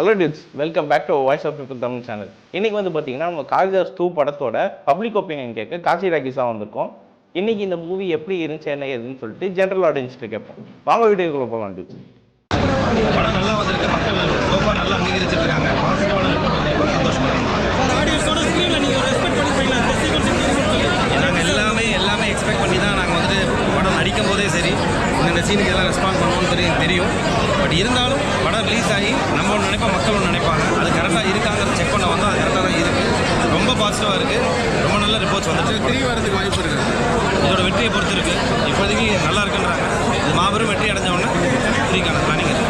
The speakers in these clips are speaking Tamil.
Hello dudes, welcome back to voice of people Tamil channel. இன்றைக்கி வந்து பார்த்தீங்கன்னா நம்ம காளிதாஸ் 2 படத்தோட பப்ளிக் ஒப்பீனியன் கேட்க காசி ராகிஸாக வந்திருக்கோம். இன்றைக்கி இந்த மூவி எப்படி இருந்துச்சு என்ன ஏதுன்னு சொல்லிட்டு ஜென்ரல் ஆடியன்ஸ்ட்டு கேட்போம். வாங்க வீடியோக்குள்ள போகலாம் டியூட்ஸ். படம் நல்லா வந்திருக்கு, மக்கள் ரொம்ப நல்லா அங்கீகரிச்சிருக்காங்க. நாங்கள் எல்லாமே எக்ஸ்பெக்ட் பண்ணி தான் நாங்கள் வந்துட்டு படம் நடிக்கும் போதே சரி இந்த சீனுக்கு எல்லாம் ரெஸ்பான்ஸ் பண்ணுவோம்னு தெரியும். பட் இருந்தாலும் படம் ரிலீஸ் ஆகி நம்ம ஒன்று நினைப்போம், மக்கள் ஒன்று நினைப்பாங்க. அது கரெக்டாக இருக்காங்கிறது செக் பண்ண வந்தால் அது கரெக்டாக தான் இருக்குது. ரொம்ப பாசிட்டிவாக இருக்குது, ரொம்ப நல்ல ரிப்போர்ட்ஸ் வந்துட்டு திரி வரதுக்கு வாய்ப்பு இருக்குது. இதோட வெற்றியை பொறுத்து இருக்குது. இப்போதைக்கு நல்லா இருக்குன்றாங்க. இது மாபெரும் வெற்றி அடைஞ்ச உடனே திரிக்கான பிளானிங் இருக்குது.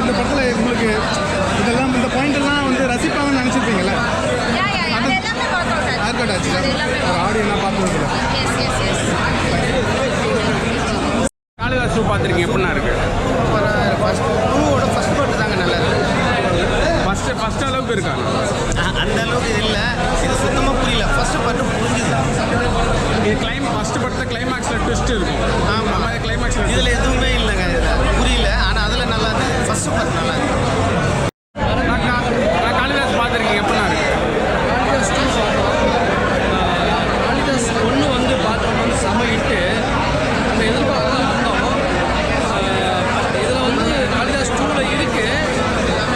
இந்த படத்தில் உங்களுக்கு இதெல்லாம் இந்த பாயிண்டெல்லாம் வந்து ரசிப்பாங்கன்னு நினச்சிருப்பீங்களா? ஆர்கட் ஆச்சு ஆடியெல்லாம் பார்த்துருக்கீங்க. காளிதாஸ் 2 பார்த்துருக்கீங்க, எப்படின்னா இருக்கு? ஃபர்ஸ்ட் பார்ட் தாங்க நல்லா இருக்கு. ஃபர்ஸ்ட் அளவுக்கு இருக்காங்க, அந்த அளவுக்கு இல்லை. இது சுத்தமாக புரியல. ஃபர்ஸ்ட் பார்ட் புரிஞ்சுது. இது ஃபர்ஸ்ட் படத்தில் கிளைமேக்ஸில் ட்விஸ்ட் இருக்கும். ஆமாம், கிளைமேக்ஸில் இதில் எதுவுமே இல்லைங்க. இதில் புரியல. ஆனால் அதில் நல்லா இருக்கு. ஃபர்ஸ்ட் பார்ட் நல்லா இருக்கு. நான் காளிதாஸ் பார்த்துருக்கீங்க, எப்படின்னா இருக்கு? காளிதாஸ் 1 வந்து பார்த்தோம் வந்து செம ஹிட்டு. நம்ம எதிர்பார்க்கலாம் வந்தோம். இதில் வந்து காளிதாஸ் 2ல் இருக்குது.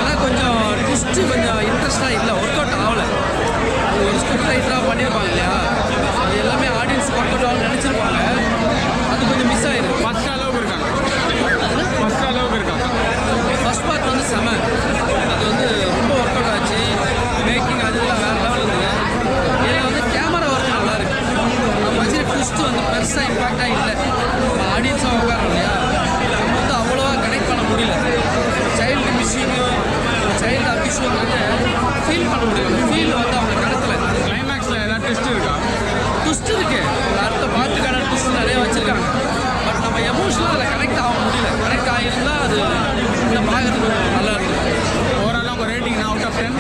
ஆனால் கொஞ்சம் ட்விஸ்ட்டு கொஞ்சம் இன்ட்ரெஸ்டாக இல்லை, ஒர்க் அவுட் ஆகலை. அது ஒரு ஸ்கிரிப்ட் ரைட்டராக பண்ணியிருப்பாங்க இல்லையா, அது எல்லாமே ஆடியன்ஸ் ஒர்க் அவுட் ஆகணும்னு நினச்சிருப்பாங்க. அது கொஞ்சம் மிஸ் ஆகிருக்கு. ஃபர்ஸ்ட் அளவுக்கு இருக்காங்க. ஃபர்ஸ்ட் பார்ட் வந்து செம, அது வந்து ரொம்ப ஒர்க் அவுட் ஆச்சு. மேக்கிங் அதெல்லாம் வேறு லெவல் இருக்குது. இதில் வந்து கேமரா ஒர்க் நல்லா இருக்குது. நம்ம வச்சு ட்விஸ்ட்டு வந்து பெருசாக இம்பாக்டாக இல்லை. நம்ம ஆடியன்ஸாக உட்காரோம் இல்லையா, நம்ம வந்து அவ்வளோவா கனெக்ட் பண்ண முடியல. சைல்டு மிஸ்ஸிங்கும் சைல்டு அபியூஸும் வந்து ஃபீல் பண்ண முடியல. ஃபீல் வந்து அவங்க கடத்தலை. கிளைமேக்ஸில் ஏதாவது ட்விஸ்ட் இருக்கா? ட்விஸ்ட் இருக்குது. அடுத்த பாட்டுக்கான ட்விஸ்ட் நிறைய வச்சுருக்காங்க. பட் நம்ம எமோஷனலாக அதில் கனெக்ட் ஆக முடியல. கனெக்ட் ஆகியிருந்தால் அது இன்னும் பார்க்கறதுக்கு நல்லா இருக்கும். ஓவராலாக உங்கள் ரேட்டிங் அவுட் ஆஃப் 10?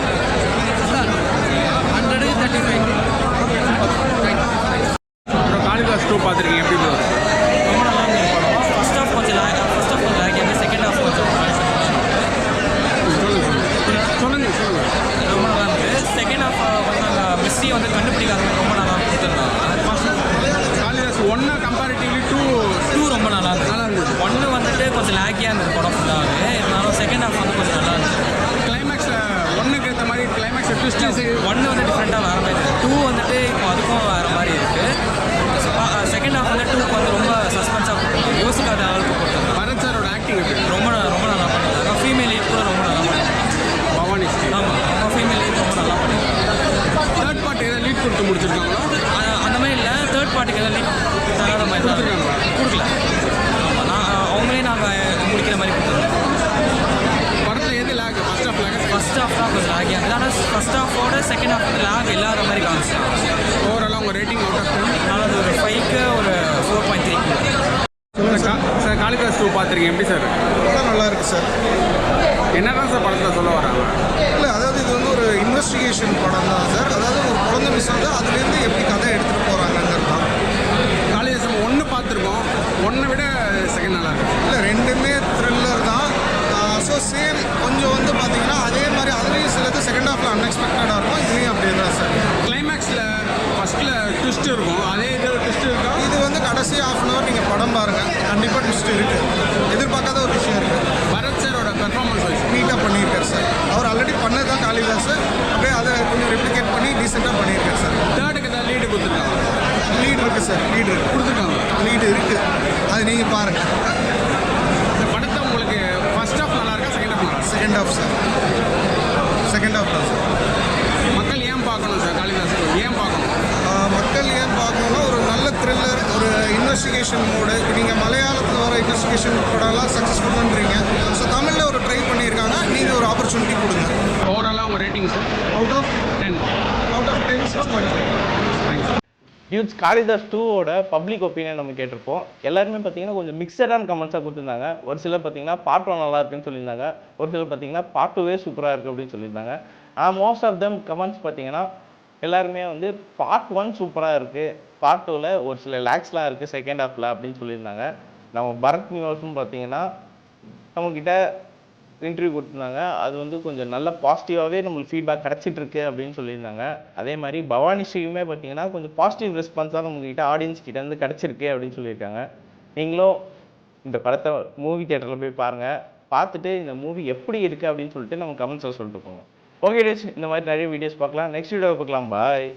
100க்கு 35. அப்புறம் காளிதாஸ் 2 பார்த்துருக்கீங்க, எப்படி ப்ரோ? ரொம்ப நல்லா இருந்தது படம். ஃபர்ஸ்ட் ஆஃப் கொஞ்சம் லேக், செகண்ட் ஆஃப் கொஞ்சம் சொல்லுங்கள். ரொம்ப நல்லா இருந்தது. செகண்ட் ஆஃப் வந்து அந்த மிஸ்ஸி வந்து கண்டுபிடிக்காத ரொம்ப நல்லா கொடுத்துருந்தாங்க. காளிதாஸ் 1 கம்பேரிட்டிவ்லி 2 ரொம்ப நல்லா இருந்தது. 1 வந்துட்டு கொஞ்சம் லேக்கியாக இருந்தது படம் ஃபுல்லாகவே. இருந்தாலும் செகண்ட் ஆஃப் வந்து கொஞ்சம் நல்லா இருந்தது. கிளைமேக்ஸில் 1க்கு ஏற்ற மாதிரி கிளைமேக்ஸில் ட்விஸ்ட் 1 வந்து டிஃப்ரெண்ட்டாக வேறு மாதிரி இருக்குது. 2 வந்துட்டு இப்போ அதுக்கும் வேறு மாதிரி இருக்குது. செகண்ட் ஆஃப் வந்து 2க்கு வந்து ரொம்ப சஸ்பென்ஸாக யோசிக்காத அளவுக்கு கொடுத்தாங்க. பரத் சாரோட ஆக்டிங் எப்படி? ரொம்ப நல்லா பண்ணியிருந்தாங்க. ஃபீமேல் லீட் கூட ரொம்ப நல்லா பண்ணியிருந்தாங்க. பவானி ஸ்ரீ. ஆமாம், ஃபீமேல் லீட் ரொம்ப நல்லா பண்ணியிருந்தாங்க. தேர்ட் பார்ட் ஏதாவது லீட் கொடுத்து முடிச்சிருக்காங்களா? அந்த மாதிரி இல்லை, தேர்ட் பார்ட்டிக்கு எல்லாம் லீட் தராத மாதிரி தான் கொடுக்கல. ஆமாம், அவங்களே நாங்கள் முடிக்கிற மாதிரி கொடுத்துருந்தோம். படத்தில் எது lag? First half lag? First half தான் கொஞ்சம் லேக் ஆகுது. ஆனால் ஃபர்ஸ்ட் ஆஃபோட செகண்ட் ஆஃப் வந்து லேக் இல்லாத மாதிரி காமிச்சிட்டாங்க. ஓவராலாக உங்கள் ரேட்டிங் அவுட் ஆஃப் 10? அதனால் அது ஒரு 5க்கு ஒரு 4.3. சார் காளிதாஸ் 2 பார்த்துருக்கீங்க, எப்படி சார்? படம் நல்லா இருக்குது சார். என்னதான் சார் படத்தில் சொல்ல வராங்க? இல்லை, அதாவது இது வந்து ஒரு இன்வெஸ்டிகேஷன் படம் தான் சார். அதாவது ஒரு குழந்தை மிஸ் வந்து அதுலேருந்து எப்படி கதை எடுத்துகிட்டு போகிறாங்கிறது தான். காளிதாஸ் 1 பார்த்துருக்கோம், 1 விட செகண்ட் நல்லா இருக்கு. இல்லை, ரெண்டுமே த்ரில்லர் தான். ஸோ சேம் கொஞ்சம் வந்து பார்த்தீங்கன்னா அதே மாதிரி அதுலேயும் சிலது செகண்ட் ஹாஃபில் அன்எக்ஸ்பெக்டடாக இருக்கும். இதுலேயும் அப்படியே தான் சார். கிளைமேக்ஸில் ஃபஸ்ட்டில் ட்விஸ்ட் இருக்கும், அதே இதில் ட்விஸ்ட் இருக்கா? இது வந்து கடைசி ஹாஃப் அன் ஹவர் நீங்கள் படம் பாருங்கள், கண்டிப்பாக ட்விஸ்ட் இருக்குது. எதிர்பார்க்காத ஒரு விஷயம் இருக்குது. பரத் சாரோட பெர்ஃபார்மன்ஸ் வைஸ் நீட்டாக பண்ணியிருக்காரு சார். அவர் ஆல்ரெடி பண்ணது தான் காளிதாஸ். அப்படியே அதை கொஞ்சம் ரெப்ளிகேட் பண்ணி டீசெண்டாக பண்ணியிருக்காரு சார். தேர்டுக்கு ஏதாவது லீடு கொடுத்துருக்காங்க? லீடு இருக்குது சார். லீடு கொடுத்துருக்காங்க. லீடு இருக்குது, அது நீங்கள் பாருங்கள். இந்த படத்தை உங்களுக்கு ஃபர்ஸ்ட் ஆஃப் நல்லா இருக்கா, செகண்ட் ஆஃப் நல்லா இருக்கா? Second half sir. Second half தான் சார். மக்கள் ஏன் பார்க்கணும் சார் காளிதாஸ்? ஏன் பார்க்கணும்? மக்கள் ஏன் பார்க்கணுன்னா ஒரு நல்ல த்ரில்லர், ஒரு இன்வெஸ்டிகேஷன் மோடு. இப்போ நீங்கள் மலையாளத்தில் வர இன்வெஸ்டிகேஷன் படம்லாம் சக்ஸஸ்ஃபுல்லுன்றீங்க. ஸோ தமிழில் ஒரு ட்ரை பண்ணியிருக்காங்க. நீங்கள் ஒரு ஆப்பர்ச்சுனிட்டி கொடுங்க. ஓவராலாக உங்கள் rating sir? Out of 10. Out of 10 6.5. Dudes Kalidas 2வோட பப்ளிக் ஒப்பீனியன் நம்ம கேட்டிருப்போம். எல்லாருமே பார்த்தீங்கன்னா கொஞ்சம் மிக்சடான கமெண்ட்ஸாக கொடுத்துருந்தாங்க. ஒரு சிலர் பார்த்தீங்கன்னா பார்ட் 1 நல்லா இருக்குன்னு சொல்லியிருந்தாங்க. ஒரு சிலர் பார்த்தீங்கன்னா பார்ட் 2வே சூப்பராக இருக்குது அப்படின்னு சொல்லியிருந்தாங்க. மோஸ்ட் ஆஃப் தம் கமெண்ட்ஸ் பார்த்தீங்கன்னா எல்லாருமே வந்து பார்ட் 1 சூப்பராக இருக்குது, பார்ட் 2வில் ஒரு சில லேக்ஸ்லாம் இருக்குது செகண்ட் ஹாஃபில் அப்படின்னு சொல்லியிருந்தாங்க. நம்ம பரத் நிவாஸும் பார்த்தீங்கன்னா நம்மக்கிட்ட இன்டர்வியூ கொடுத்துருந்தாங்க. அது வந்து கொஞ்சம் நல்ல பாசிட்டிவாகவே நம்மளுக்கு ஃபீட்பேக் கிடச்சிட்ருக்கு அப்படின்னு சொல்லியிருந்தாங்க. அதே மாதிரி பவானி ஸ்ரீயுமே பார்த்தீங்கன்னா கொஞ்சம் பாசிட்டிவ் ரெஸ்பான்ஸாக நம்மக்கிட்ட ஆடியன்ஸ் கிட்டேருந்து கிடச்சிருக்கு அப்படின்னு சொல்லியிருக்காங்க. நீங்களும் இந்த படத்தை மூவி தியேட்டரில் போய் பாருங்கள். பார்த்துட்டு இந்த மூவி எப்படி இருக்குது அப்படின்னு சொல்லிட்டு நம்ம கமெண்ட்ஸில் சொல்லிட்டு போங்க. ஓகே டேஸ், இந்த மாதிரி நிறைய வீடியோஸ் பார்க்கலாம். நெக்ஸ்ட் வீடியோவை பார்க்கலாம். பாய்.